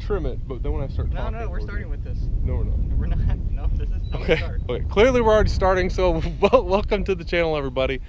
trim it, but then when I start talking... No, we're starting with this. No, we're not. We're not. No, this is how we start. Okay, clearly we're already starting, so welcome to the channel, everybody.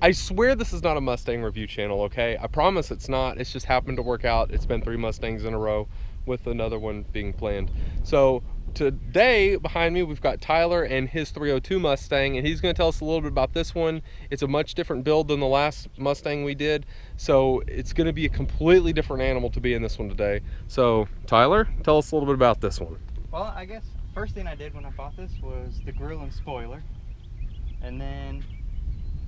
I swear this is not a Mustang review channel, okay? I promise it's not. It's just happened to work out. It's been 3 Mustangs in a row with another one being planned. So today, behind me, we've got Tyler and his 302 Mustang, and he's going to tell us a little bit about this one. It's a much different build than the last Mustang we did, so it's going to be a completely different animal to be in this one today. So, Tyler, tell us a little bit about this one. Well, I guess first thing I did when I bought this was the grill and spoiler, and then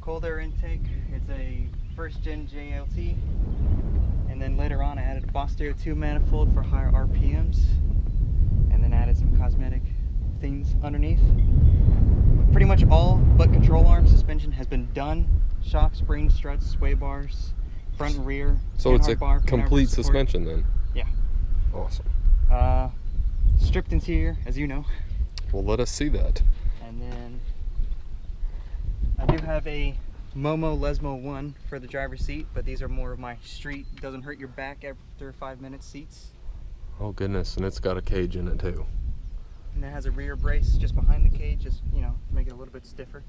cold air intake. It's a first gen JLT, and then later on I added a Boss Stereo 2 manifold for higher RPMs, and then added some cosmetic things underneath. Pretty much all but control arm suspension has been done. Shock, springs, struts, sway bars, front and rear. So it's a complete suspension then? Yeah. Awesome. Stripped interior, as you know. Well, let us see that. And then I do have a Momo Lesmo 1 for the driver's seat, but these are more of my street, doesn't hurt your back after 5 minutes seats. Oh goodness, and it's got a cage in it too. And it has a rear brace just behind the cage, just, you know, to make it a little bit stiffer.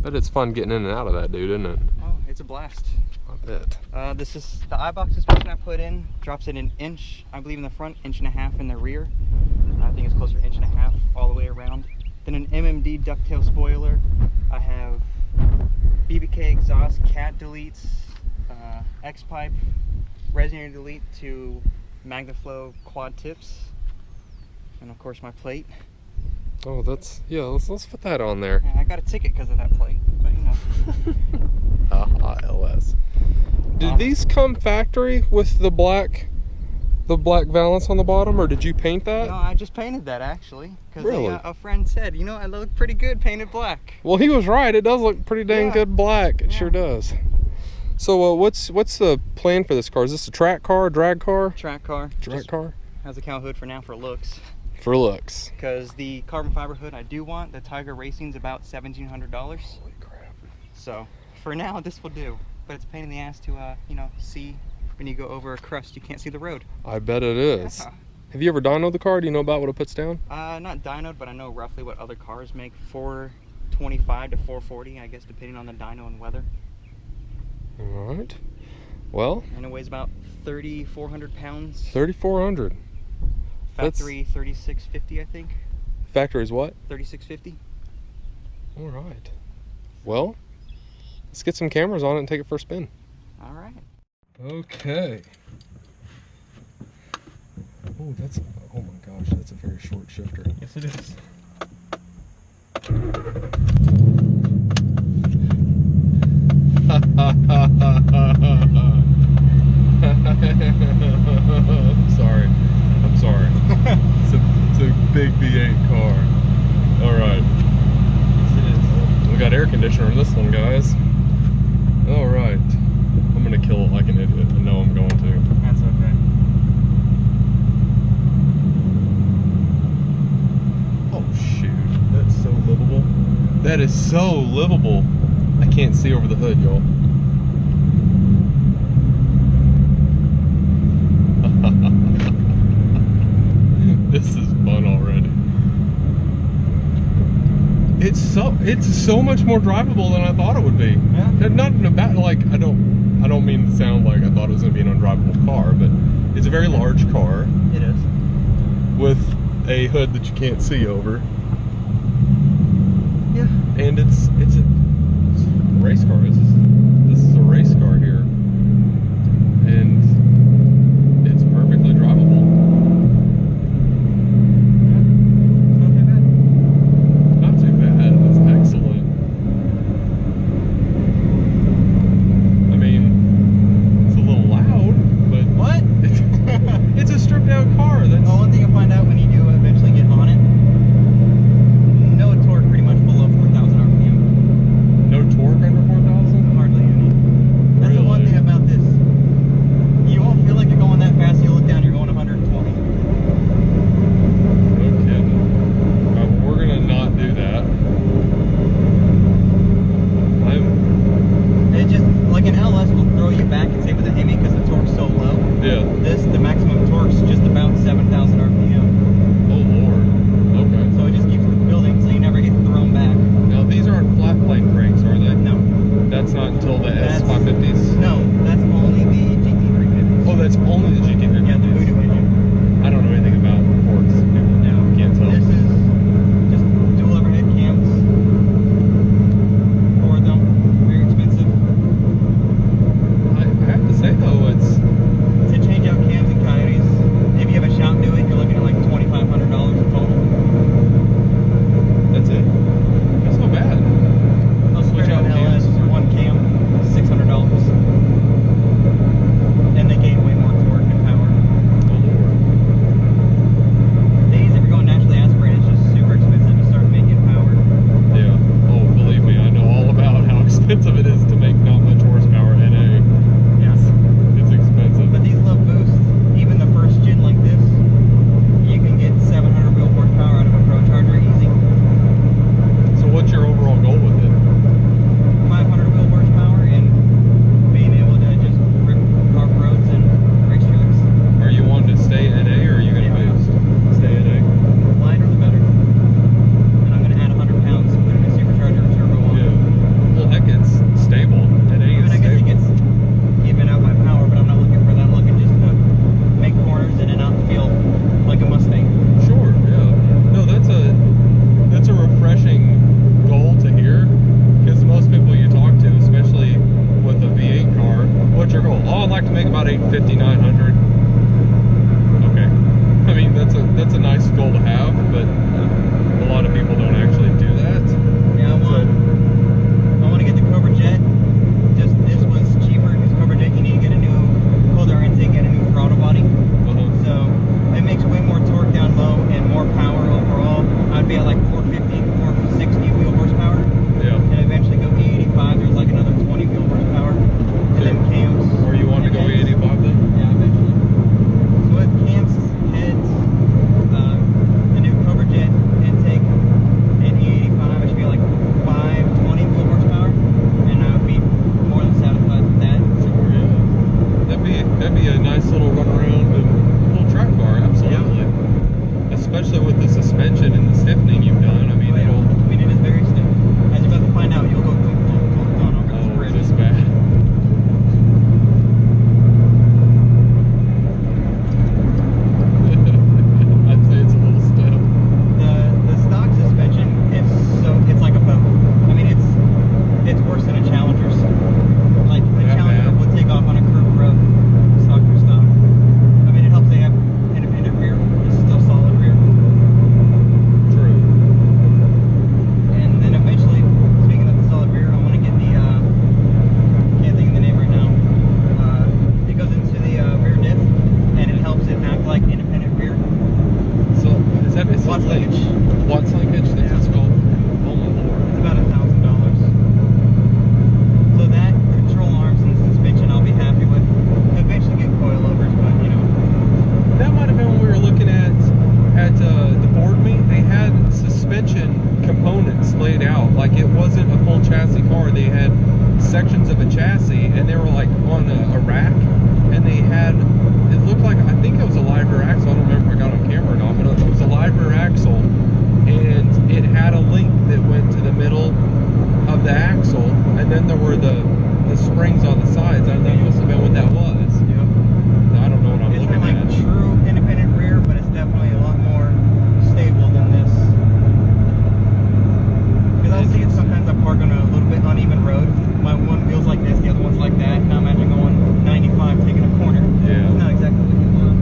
But it's fun getting in and out of that, dude, isn't it? Oh, it's a blast. I bet. This is the iBox suspension I put in. Drops it an inch, I believe, in the front, 1.5 inches in the rear. I think it's closer to 1.5 inches all the way around. Then an MMD ducktail spoiler. I have BBK exhaust, cat deletes, X-pipe, resonator delete to MagnaFlow quad tips, and of course my plate. Oh, that's, yeah, let's put that on there. And I got a ticket because of that plate, but you know. LS. Did these come factory with the black valance on the bottom, or did you paint that? No, I just painted that actually. Because really? A friend said, you know, I look pretty good painted black. Well, he was right. It does look pretty dang good black. It sure does. So what's the plan for this car? Is this a track car, drag car? Track car. Track car? Has a cow hood for now for looks. For looks. Because the carbon fiber hood I do want, the Tiger Racing's about $1,700. Holy crap. So for now, this will do. But it's a pain in the ass to, you know, see when you go over a crust, you can't see the road. I bet it is. Yeah. Have you ever dynoed the car? Do you know about what it puts down? Not dynoed, but I know roughly what other cars make. 425 to 440, I guess, depending on the dyno and weather. All right. Well. And it weighs about 3,400 pounds. 3,400. Factory 3650, I think. Factory is what? 3650. All right. Well, let's get some cameras on it and take it for a spin. All right. Okay. Oh, oh my gosh, that's a very short shifter. Yes, it is. I'm sorry. It's a big V8 car. All right. Yes, it is. We got air conditioner in this one, guys. All right. I'm gonna kill it like an idiot. I know I'm going to. That's okay. Oh shoot, that's so livable. That is so livable. I can't see over the hood, y'all. This is fun already. It's so much more drivable than I thought it would be. Yeah. Not in a bad, like, I don't mean to sound like I thought it was going to be an undrivable car, but it's a very large car. It is. With a hood that you can't see over. Yeah. And it's a race car. This is a race car here. And it's perfectly drivable. Not too bad. That's excellent. I mean, it's a little loud, but What? it's a stripped down car. That's The only thing you'll find out when you do eventually get on it, no torque pretty much below 4,000 RPM. no torque under 4,000? Hardly that's a nice goal to have, but a lot of people don't actually do that. Yeah, I want to get the Cobra Jet. Just this was cheaper because Cobra Jet, you need to get a new cold air intake and a new throttle body. So it makes way more torque down low and more power overall. I'd be at like 450, 460 wheel horsepower. Yeah. And eventually go E85. There's like another 20 wheel horsepower. And then cams. Or you want to go E85 then? Yeah, eventually. So with cams, heads, the new Cobra Jet intake, and E85, I should be like 520 wheel horsepower, and I would be more than satisfied with that. Sure, yeah. That'd be a nice little run around and little track car, absolutely. Yeah. Especially with the suspension and the stiffening you've done. I mean, it is very stiff. As you're about to find out, you'll go on over this bridge. Is this bad? I'd say it's a little stiff. The stock suspension is it's like a boat. I mean, it's worse than a Challenger's. Like a Challenger would take off on a curved road, stock for stock. I mean, it helps they have independent rear. It's still solid rear. True. And then eventually, speaking of the solid rear, I want to get the can't think of the name right now. It goes into the rear diff, and it helps it act like independent rear. So is that Watts linkage? Watts linkage? That's what it's called. Oh my lord. It's about $1,000. So that control arms and suspension, I'll be happy with. Eventually get coilovers, but you know. That might have been when we were looking at the board meet. They had suspension components laid out. Like it wasn't a full chassis car. They had sections of a chassis, and they were like on a rack, and they had, it looked like, I think it was a live rear axle. I don't remember if I got on camera or not, but it was a live rear axle, and it had a link that went to the middle of the axle, and then there were the springs on the sides. I think that must have been what that was. Yep. I don't know what I'm It's looking like at. true independent rear, but it's definitely a lot more stable than this. Because I'll see it sometimes I park on a little bit uneven road. My one wheel's like this, the other one's like that. Now imagine going 95 taking a corner. Yeah. It's not exactly what you want.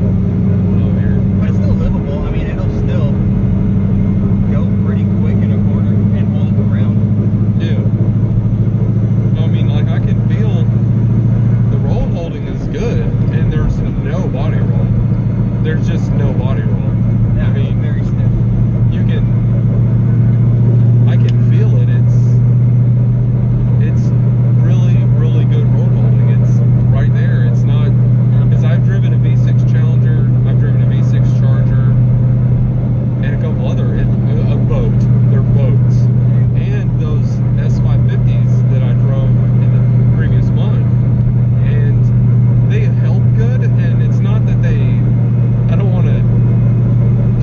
Oh, here. But it's still livable. I mean, it'll still go pretty quick in a corner and hold the ground. Yeah. I mean, like, I can feel the roll holding is good, and there's no body roll. There's just no body roll. Yeah, I mean, it's very stiff. I can feel it. It's really, really good road holding. It's right there. It's not, because I've driven a V6 Challenger, I've driven a V6 Charger, and a couple other, a boat. They're boats. And those S550s that I drove in the previous month, and they held good. And it's not that I don't want to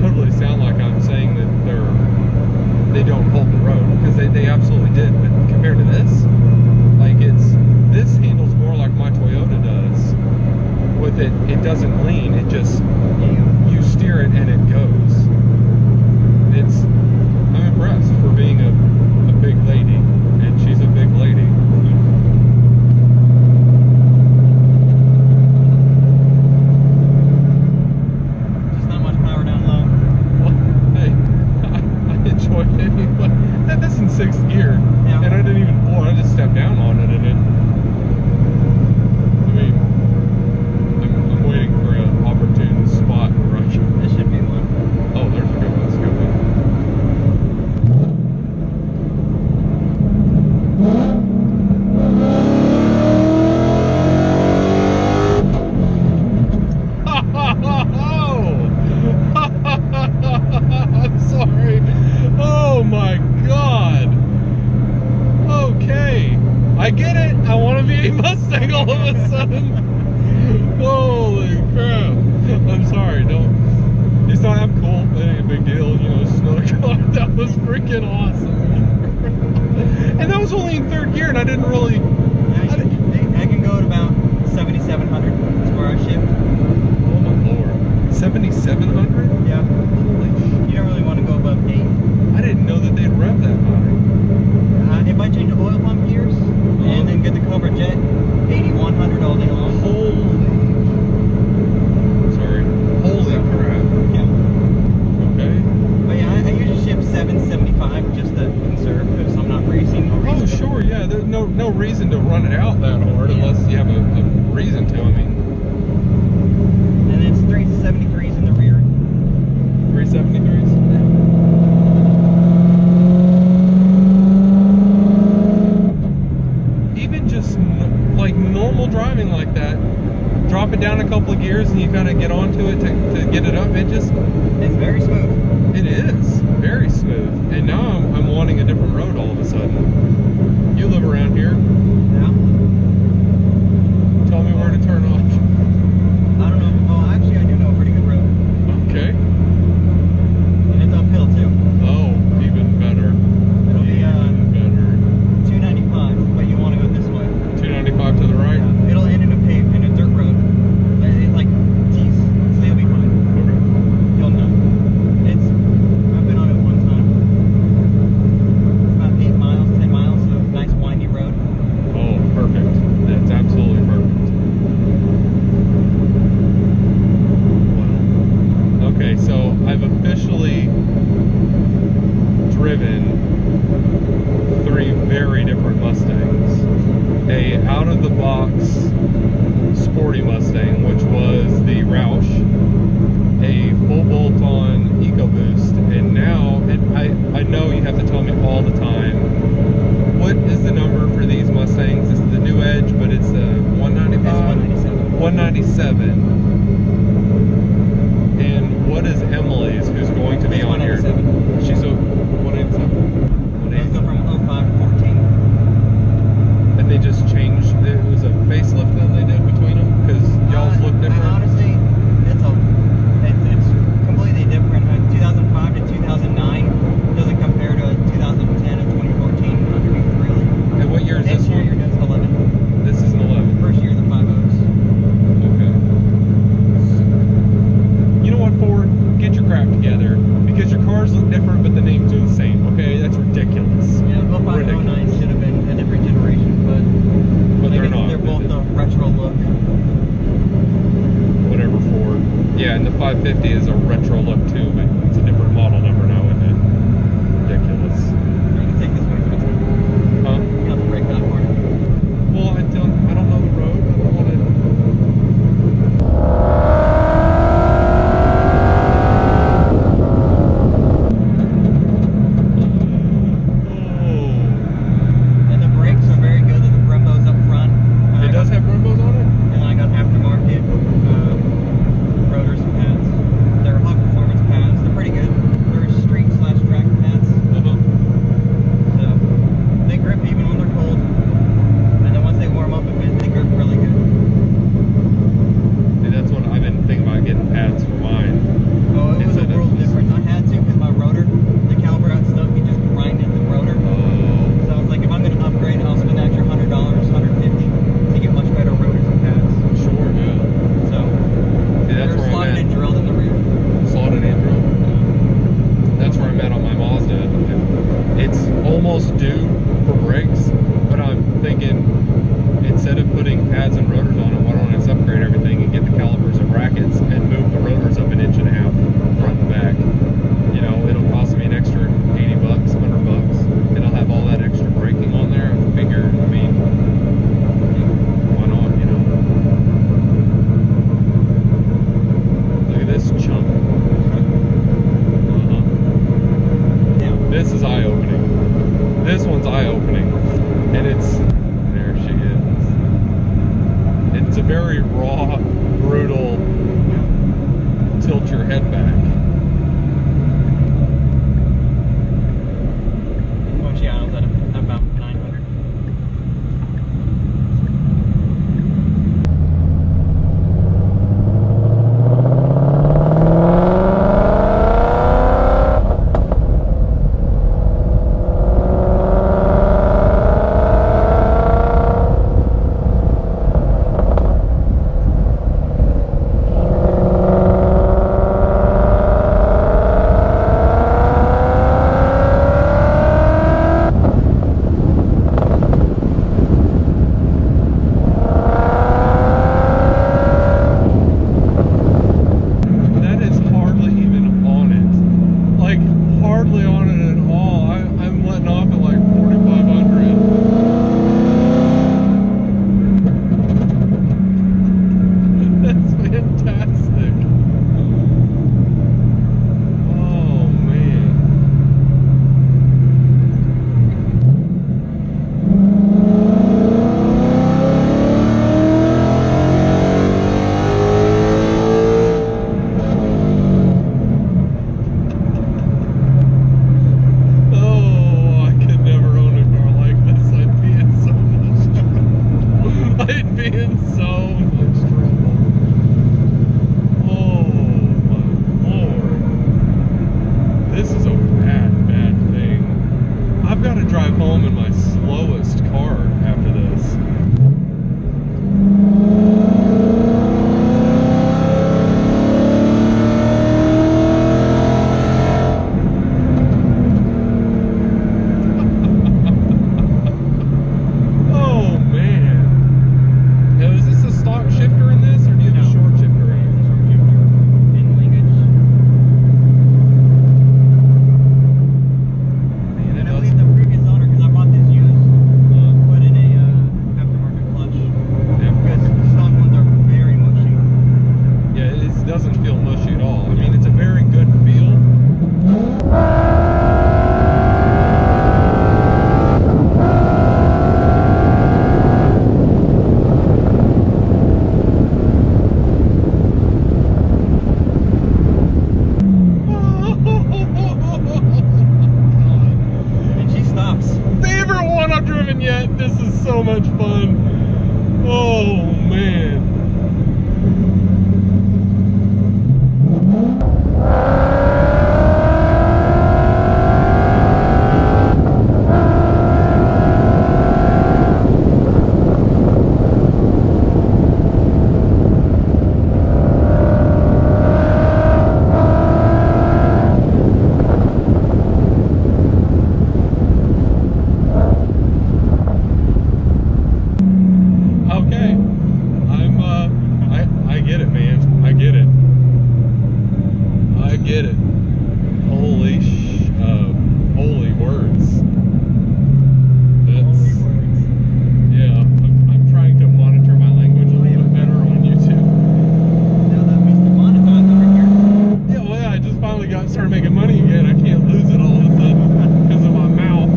totally sound like I'm saying that they don't hold the road, because they absolutely did. But compared to this, like, this handles more like my Toyota does. With it doesn't lean. It just, you steer it and it goes. I'm impressed for being a big lady, and she's a big lady. Just not much power down low. Well, hey, I enjoy it anyway. That's in 6th gear, Yeah. and I didn't even pull it. I just stepped down on it, and I'm waiting for an opportune spot where I can. This should be one. Oh, there's a good one. That's a good one. I'm sorry. Oh my God. Okay. I get it. I want to be a Mustang all of a sudden. Holy crap. I'm sorry. Don't. It's not, I'm cool. It ain't a big deal. You know, it's just another car. That was freaking awesome. And that was only in 3rd gear, and I didn't really. I can go at about 7,700. That's where I shift. Oh my lord. 7,700? Yeah. Holy shit. You don't really want to go above 8. I didn't know that they'd rev that high. If I change the oil pump gears and then get the Cobra Jet, 8,100 all day long. Holy. Sorry. Holy crap. Yeah. It just... It's very smooth. It is. Very smooth. And now I'm wanting a different road all of a sudden. You live around here. Yeah. Tell me where to turn off. I don't know. Oh, actually, I do know a pretty good road. Okay. And it's uphill, too. Oh, even better. It'll be Even better. 295, but you want to go this way. 295 to the right? Yeah. It'll end in a dirt road. It like tees, so you'll be fine. Okay. You'll know. I've been on it one time. It's about 8 miles, 10 miles of nice windy road. Oh, perfect. That's absolutely perfect. Wow. Okay, so I've officially driven 3 very different Mustangs. A out-of-the-box sporty Mustang, which was the Roush, a full bolt-on EcoBoost, and now, and I know you have to tell me all the time, what is the number for these Mustangs? It's the new Edge, but it's the 195? It's 197. 197. And what is Emily's, who's going to be It's on here? 197. She's a 187. Those go from 05 to 14. And they just changed, it was a facelift that they did between them, because y'all's look different. Honestly, it's completely different. 2005 to 2009 doesn't compare to 2010 and 2014 underneath, really. And what year is this one? Interior does 11. This is an 11. First year of the 5.0s. Okay. You know what, Ford? Get your crap together, because your cars look different, but the names are the same, okay? That's ridiculous. Yeah, 05 and 09 should have been a different generation, but they're not. They're both the retro look. Whatever, Ford. Yeah, and the 550 is a retro look too, but it's a different model number now, isn't it? Ridiculous. You can take this way if you want. Huh? You have to break that part. Well, I don't know the road. I don't want to... And the brakes are very good. The Brembos up front. It does have Brembos on it? And I got aftermarket rotors and pads. They're high performance pads. They're pretty good. They're street/track pads. So they grip even when they're cold. And then once they warm up a bit, they grip really good. And that's what I've been thinking about, getting pads for mine. Oh, it was a world difference. I had to because my rotor, the caliper got stuck. It just grinded the rotor. Oh. So I was like, if I'm going to upgrade, I'll spend extra $100, $150 to get much better rotors and pads. Sure, yeah. So See, that's they're where I'm slotted at. and drilled in the rear. Slotted and drilled. That's where I'm at on my Mazda. It's almost due for brakes, but I'm thinking, instead of putting pads and rotors on it, why don't I just upgrade everything and get the calipers and brackets and move the rotors up 1.5 inches front and back. You know, it'll cost me an extra $80, $100. It'll have all that extra braking on there. I figure, I mean, why not, you know? Look at this chunk. Yeah. This is eye-opening. This one's eye-opening. And it's, there she is. It's a very raw, brutal, tilt your head back. Oh, yeah, I was at about 900. so much fun. Oh man. Holy words. That's, yeah, I'm trying to monitor my language a little bit better on YouTube. Now that means to monetize over here. Yeah, well, yeah, I just finally started making money again. I can't lose it all of a sudden because of my mouth.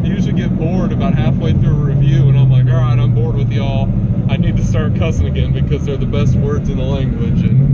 I usually get bored about halfway through a review and I'm like, all right, I'm bored with y'all. I need to start cussing again because they're the best words in the language. And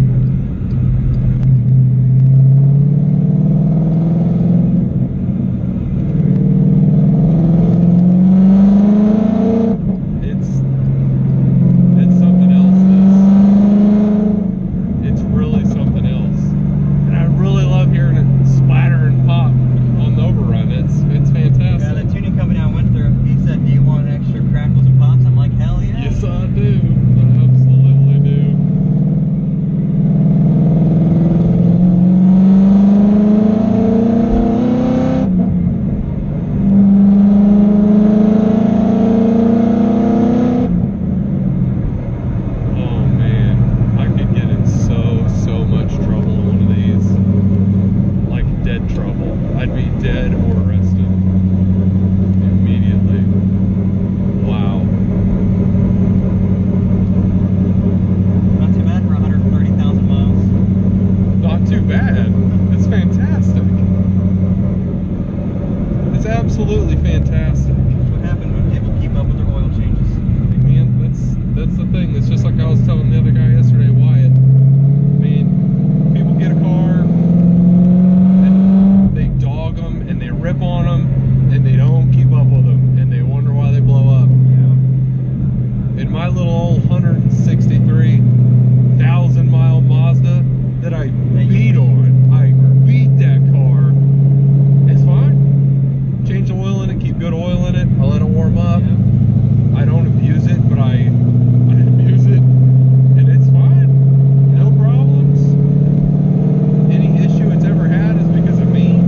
I'd be dead or arrested immediately. Wow. Not too bad for 130,000 miles. Not too bad. It's fantastic. It's absolutely fantastic. That's what happens when people keep up with their oil changes. Man, that's the thing. It's just like I was telling the other guy yesterday, Wyatt. I mean, people get a car, dog them and they rip on them and they don't keep up with them and they wonder why they blow up. Yeah. In my little old 163,000 mile Mazda that I beat on, I beat that car. It's fine. Change the oil in it, keep good oil in it. I let it warm up. Yeah. I don't abuse it, but I abuse it and it's fine. No problems. Any issue it's ever had is because of me.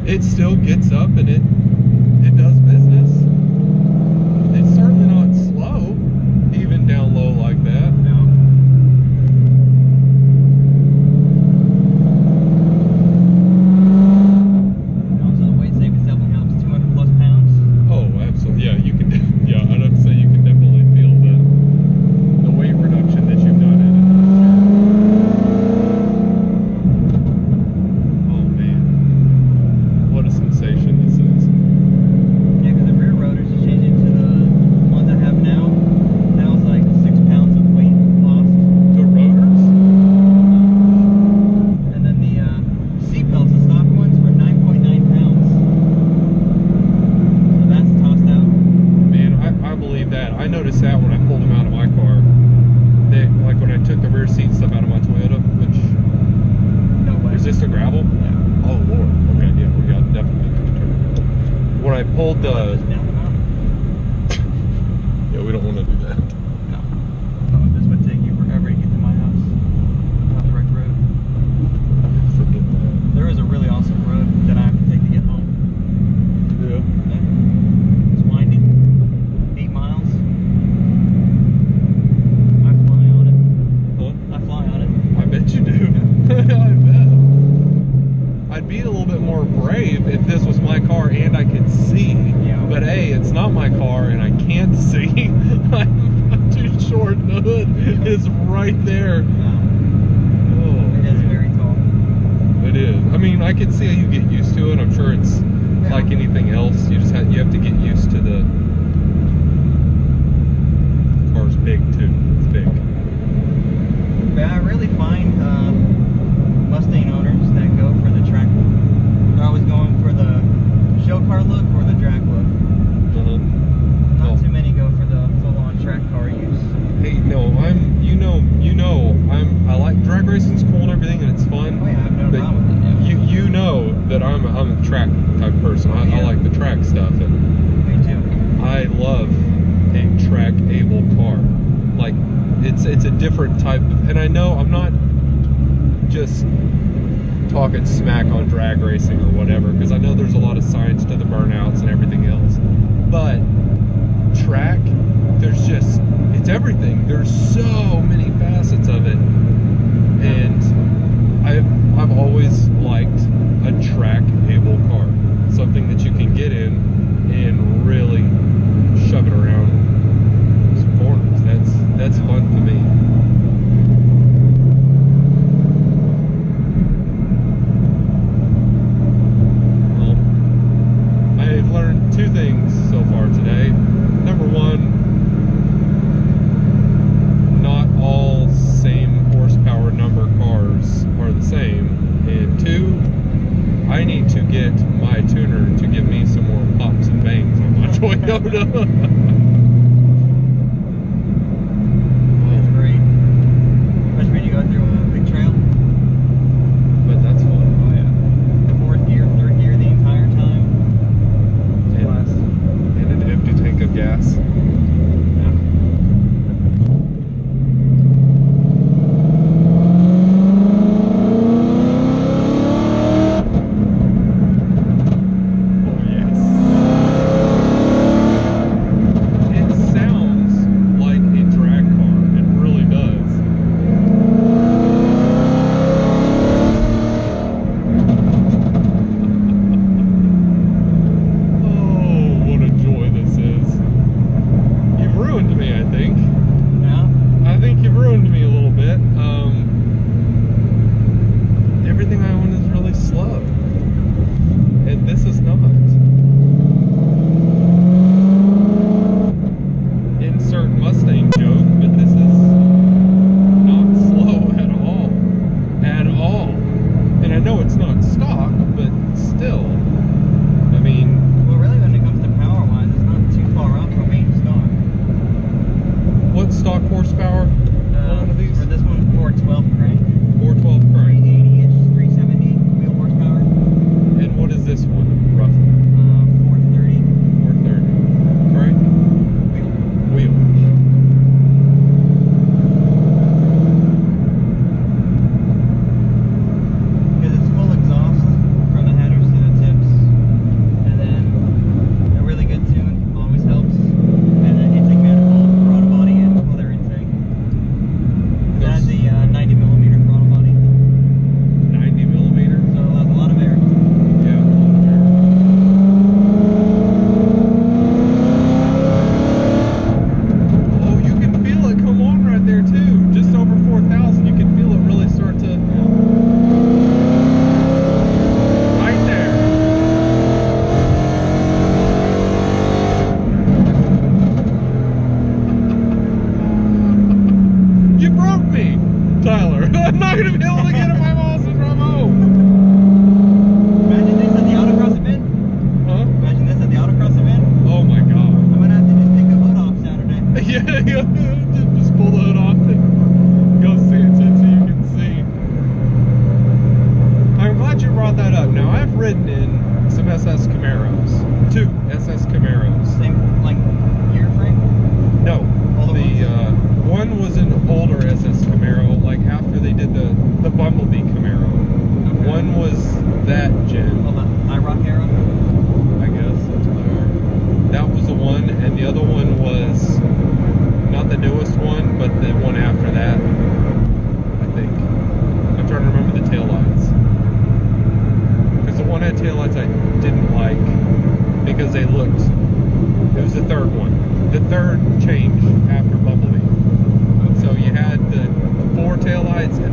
It still gets up and it does business. It's certainly not slow, even down low like that. No. Also, the weight savings definitely helps. 200 plus pounds. Oh, absolutely. Yeah, you can. Yeah, I'd have to say you can definitely feel the weight reduction that you've done in it. Sensation this is. Yeah, because the rear rotors are changing to the ones I have now. Now it's like 6 pounds of weight lost. The rotors? And then the seat belts, the stock ones, were 9.9 pounds. So that's tossed out. Man, I believe that. I noticed that when I pulled them out of my car. Like when I took the rear seat stuff out of my Toyota, which... No way. Is this the gravel? Yeah. Oh, Lord. Okay, yeah, we got definitely. When I pulled the... Yeah, we don't want to do that. No. Oh, this would take you forever to get to my house. Not the right road. Forget that. There is a really awesome road that I have to take to get home. Yeah. It's winding. 8 miles. I fly on it. Huh? I fly on it. I bet you do. I bet. I'd be hood is right there. It is very tall. It is. I mean, I could see how you get used to it. I'm sure it's like anything else. You have to get used to the car's big too. It's big. Yeah, I really find Mustang owners that go for the track. They're always going for the show car look or the drag look. Not too many go for the full-on track car use. Hey, no, I like drag racing's cool and everything, and it's fun. Oh yeah, I have no problem with that. Yeah. You know that I'm a track type person. I like the track stuff, and Me too. I love a track able car. Like it's a different type of, and I know I'm not just talking smack on drag racing or whatever, because I know there's a lot of science to the burnouts and everything else, but track, it's everything. There's so many facets of it, and I've always liked a track able car, something that you can get in and really shove it around some corners. That's fun to me. Well, I've learned two things so far today. Number one, not all same horsepower number cars are the same. And two, I need to get my tuner to give me some more pops and bangs on my Toyota. That's great. Especially when you go through a big trail. But that's fun. Oh yeah. Fourth gear, third gear the entire time. And an empty tank of gas. Everything I own is really slow, and this is not. Insert Mustang joke, but this is not slow at all. At all. And I know it's not stock, but still. I mean... Well, really, when it comes to power-wise, it's not too far off from being stock. What stock horsepower on one of these? For this one, 412 crank. 412 crank. 380-ish, 370 wheel horsepower. And what is this one, roughly? 430. 430. Crank? Wheel. Because it's full exhaust from the headers to the tips. And then a really good tune always helps. And then intake manifold, throttle body, and other intake. It has the 90mm throttle body. 90mm? So it allows a lot of air. Yeah, a lot of air. Oh, you can feel it come on right there too. Just over 4,000, you can feel it really start to... Right there. You broke me, Tyler. I'm not going to be able to get in my house and drive home. Imagine this at the autocross event. Huh? Imagine this at the autocross event. Oh my god. I'm gonna have to just take the hood off Saturday. Yeah, just pull the hood off and go see it so you can see. I'm glad you brought that up. Now, I've ridden in some SS Camaros. 2 SS Camaros. Same, like, gear frame? No, All the one was an older SS Camaro, like after they did the Bumblebee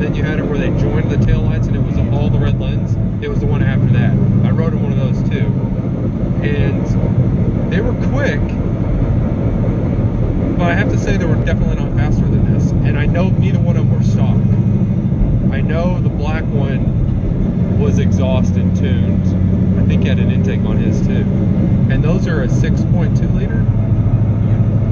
then you had it where they joined the taillights and it was all the red lens. It was the one after that. I rode in one of those too. And they were quick, but I have to say they were definitely not faster than this. And I know neither one of them were stock. I know the black one was exhaust and tuned. I think he had an intake on his too. And those are a 6.2 liter.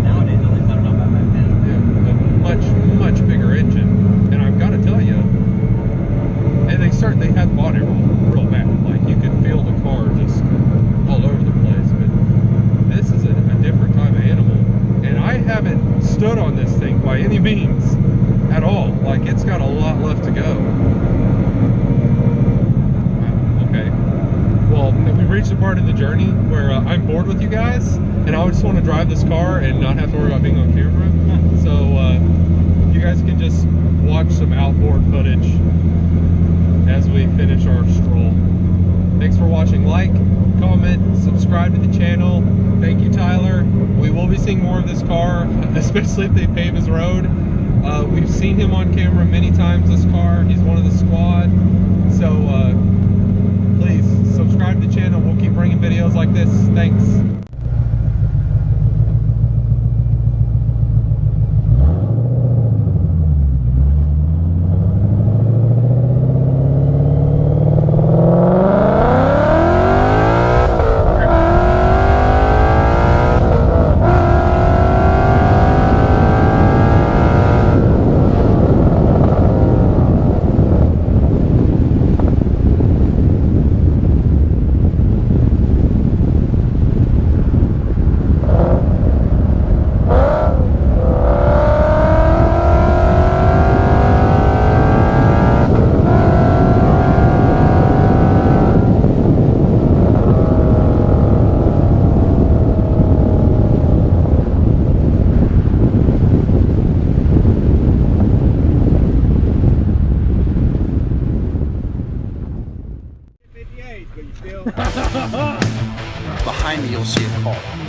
Nowadays, at least I don't know about back then. Yeah, a much bigger engine. And I've got to tell you, and they had body roll real bad. Like you could feel the car just all over the place. But this is a different type of animal. And I haven't stood on this thing by any means at all. Like it's got a lot left to go. Wow, okay. Well, we've reached a part in the journey where I'm bored with you guys, and I just want to drive this car and not have to worry about being on camera. So you guys can just watch some outboard footage as we finish our stroll. Thanks for watching. Like, comment, subscribe to the channel. Thank you, Tyler. We will be seeing more of this car, especially if they pave his road. We've seen him on camera many times, this car. He's one of the squad. So please subscribe to the channel. We'll keep bringing videos like this. Thanks. Behind me, you'll see a car.